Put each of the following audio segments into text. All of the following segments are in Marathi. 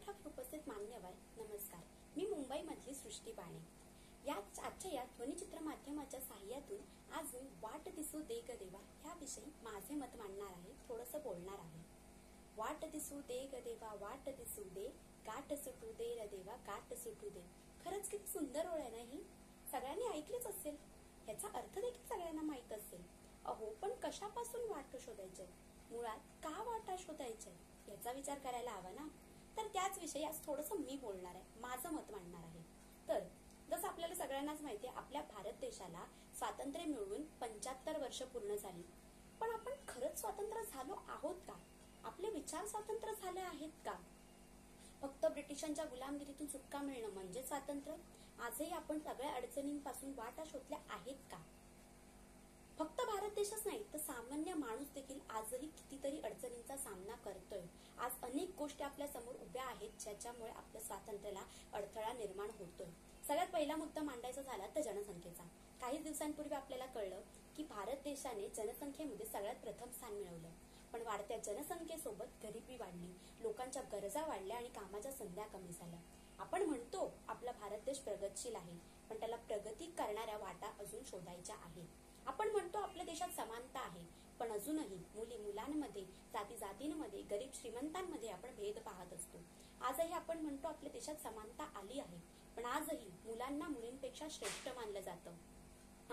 विद्यापीठावर उपस्थित मान्यवर नमस्कार. मी मुंबईमधली सृष्टी बाणे. आजच्या या ध्वनिचित्र माध्यमाच्या साहाय्यातून आज मी वाट दिसू दे ग देवा ह्याविषयी माझे मत मांडणार आहे, थोडंसं बोलणार आहे. वाट दिसू दे ग देवा, वाट दिसू दे, गाठ सुटू दे र देवा, गाठ सुटू दे. खरंच किती सुंदर ओळ आहे ना ही. सगळ्यांनी ऐकलीच असेल. ह्याचा अर्थ देखील सगळ्यांना माहित असेल. अहो, पण कशापासून वाट शोधायचे, मुळात का वाटा शोधायचे याचा विचार करायला हवा ना. तर त्याच विषयी आज थोडंसं मी बोलणार आहे, माझं मत मांडणार आहे. तर जसं आपल्याला सगळ्यांनाच माहिती आहे, आपल्या भारत देशाला स्वातंत्र्य मिळवून 75 वर्ष पूर्ण झाली. पण आपण खरंच स्वातंत्र्य झालो आहोत का? आपले विचार स्वतंत्र झाले आहेत का? फक्त ब्रिटिशांच्या गुलामगिरीतून सुटका मिळणं म्हणजे स्वातंत्र्य? आजही आपण सगळ्या अडचणींपासून वाटा शोधल्या आहेत का? फक्त भारत देशच नाही तर सामान्य माणूस देखील आजही कितीतरी अडचणींचा सामना करतोय. आज अनेक गोष्टी आपल्या समोर उभ्या आहेत ज्याच्यामुळे आपल्या स्वातंत्र्याला अडथळा निर्माण होतोय. सगळ्यात पहिला मुद्दा मांडायचा झाला तर जनसंख्येचा. काही दिवसांपूर्वी आपल्याला कळलं की भारत देशाने जनसंख्येमध्ये सगळ्यात प्रथम स्थान मिळवलं. पण वाढत्या जनसंख्येसोबत गरिबी वाढली, लोकांच्या गरजा वाढल्या आणि कामाच्या संध्या कमी झाल्या. आपण म्हणतो आपला भारत देश प्रगतशील आहे, पण त्याला प्रगती करणाऱ्या वाटा अजून शोधायच्या आहेत. आपण म्हणतो आपल्या देशात समानता आहे, पण अजूनही मुली मुलांमध्ये, जाती जातींमध्ये, गरीब श्रीमंतांमध्ये आपण भेद पाहत असतो. आजही आपण म्हणतो आपल्या देशात समानता आली आहे, पण आजही मुलांना मुलींपेक्षा श्रेष्ठ मानलं जातं.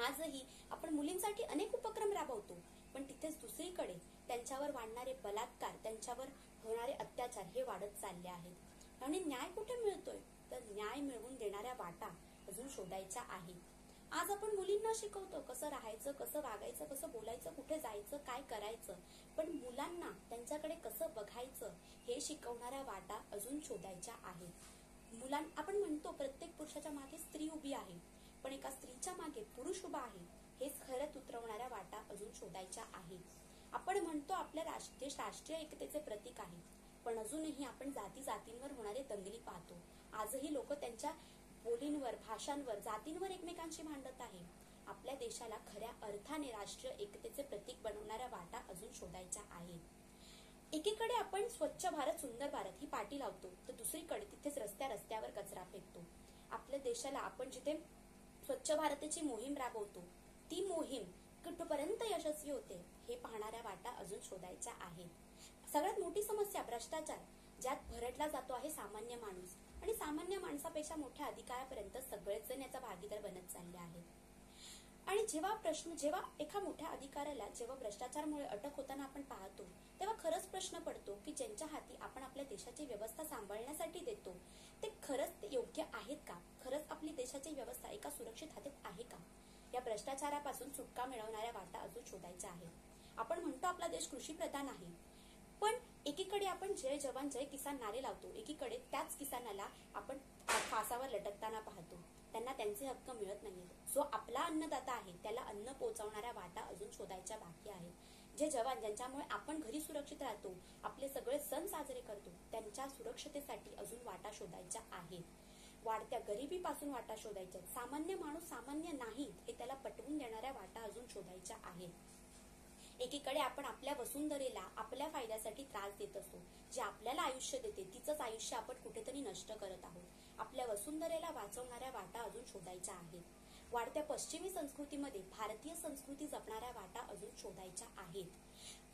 आजही आपण मुलींसाठी अनेक उपक्रम राबवतो, पण तिथेच दुसरीकडे त्यांच्यावर वाढणारे बलात्कार, त्यांच्यावर होणारे अत्याचार हे वाढत चालले आहेत. आणि न्याय कुठे मिळतोय? तर न्याय मिळवून देणाऱ्या वाटा अजून शोधायच्या आहेत. आज आपण मुलींना शिकवतो कसं राहायचं, कसं वागायचं, कसं बोलायचं, कुठे जायचं, काय करायचं, पण मुलांना त्यांच्याकडे कसं बघायचं हे शिकवणाऱ्या वाटा अजून शोधायच्या आहेत. आपण म्हणतो प्रत्येक पुरुषाच्या मागे स्त्री उभी आहे, पण एका स्त्रीच्या मागे पुरुष उभा आहे हेच खरंच उतरवणाऱ्या वाटा अजून शोधायच्या आहेत. आपण म्हणतो आपल्या देश राष्ट्रीय एकतेचे प्रतीक आहे, पण अजूनही आपण जाती जातींवर होणारे दंगली पाहतो. आजही लोक त्यांच्या बोलींवर, भाषांवर, जातींवर एकमेकांशी भांडत आहे. आपल्या देशाला खऱ्या अर्थाने राष्ट्रीय एकतेचे प्रतीक बनवणाऱ्या वाटा अजून शोधायच्या आहेत. एकीकडे आपण स्वच्छ भारत सुंदर भारत ही पाटी लावतो, तर दुसरीकडे तिथेच रस्त्यावर कचरा फेकतो. आपल्या देशाला आपण जिथे स्वच्छ भारताची मोहीम राबवतो, ती मोहीम कुठपर्यंत यशस्वी होते हे पाहणाऱ्या वाटा अजून शोधायच्या आहेत. सगळ्यात मोठी समस्या भ्रष्टाचार, ज्यात भरडला जातो आहे सामान्य माणूस, आणि सामान्य माणसापेक्षा मोठ्या अधिकारापर्यंत सगळेच जण याचा भागीदार बनत चालले आहेत. आणि जेव्हा एका मोठ्या अधिकाऱ्याला जेव्हा भ्रष्टाचारामुळे अटक होताना आपण पाहतो, तेव्हा खरंच प्रश्न पडतो की ज्यांच्या हाती आपण आपल्या देशाची व्यवस्था सांभाळण्यासाठी देतो ते खरंच योग्य आहेत का? खरंच आपली देशाची व्यवस्था एका सुरक्षित हातात आहे का? या भ्रष्टाचारापासून सुटका मिळवणाऱ्या वाटा अजून शोधायच्या आहेत. आपण म्हणतो आपला देश कृषी प्रधान आहे, पण एकीकडे आपण जय जवान जय किसान नारे लावतो, एकीकडे त्याच किसानाला आपण फासावर लटकताना पाहतो. त्यांना त्यांचे हक्क मिळत नाहीत. जो आपला अन्नदाता आहे त्याला अन्न पोहोचवणाऱ्या वाटा अजून शोधायच्या बाकी आहेत. जे जवान ज्यांच्यामुळे आपण घरी सुरक्षित राहतो, आपले सगळे सण साजरे करतो, त्यांच्या सुरक्षतेसाठी अजून वाटा शोधायच्या आहेत. वाढत्या गरिबीपासून वाटा शोधायच्या. सामान्य माणूस सामान्य नाही हे त्याला पटवून देणाऱ्या वाटा अजून शोधायच्या आहेत. एकीकडे आपण आपल्या वसुंधरेला आपल्या फायद्यासाठी त्रास देत असतो. जे आपल्याला आयुष्य देते तिचंच आयुष्य आपण कुठेतरी नष्ट करत आहोत. आपल्या वसुंधरेला वाचवणाऱ्या वाटा अजून शोधायच्या आहेत. वाढत्या पश्चिमी संस्कृतीमध्ये भारतीय संस्कृती जपणाऱ्या वाटा अजून शोधायच्या आहेत.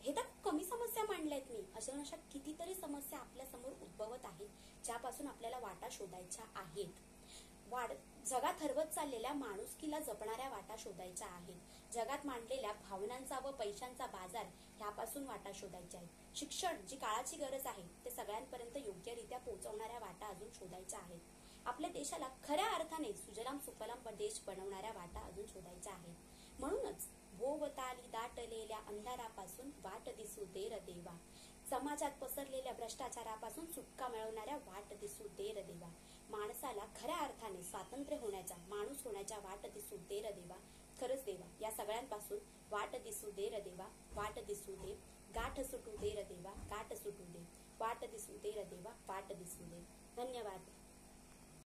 हे तर कमी समस्या मांडल्यात मी. अशा कितीतरी समस्या आपल्या समोर उद्भवत आहेत ज्यापासून आपल्याला वाटा शोधायच्या आहेत. जगात हरवत चाललेल्या माणुसकीला जपणाऱ्या वाटा शोधायच्या आहेत. जगात मांडलेल्या भावनांचा व पैशांचा बाजार ह्यापासून वाटा शोधायच्या आहेत. शिक्षण जी काळाची गरज आहे ते सगळ्यांपर्यंत योग्यरित्या पोहोचवणाऱ्या वाटा अजून शोधायच्या आहेत. आपल्या देशाला खऱ्या अर्थाने सुजलाम सुफलाम देश बनवणाऱ्या वाटा अजून शोधायच्या आहेत. म्हणूनच भोवताली दाटलेल्या अंधारापासून वाट दिसू दे र देवा, समाजात पसरलेल्या भ्रष्टाचारापासून सुटका मिळवणाऱ्या वाट दिसू दे र देवा, माणसाला खऱ्या अर्थाने स्वातंत्र्य होण्याच्या, माणूस होण्याच्या वाट दिसू दे र देवा. खरंच देवा, या सगळ्यांपासून वाट दिसू दे र देवा, वाट दिसू दे, गाठ सुटू दे र देवा, गाठ सुटू दे, वाट दिसू दे र देवा, वाट दिसू दे. धन्यवाद.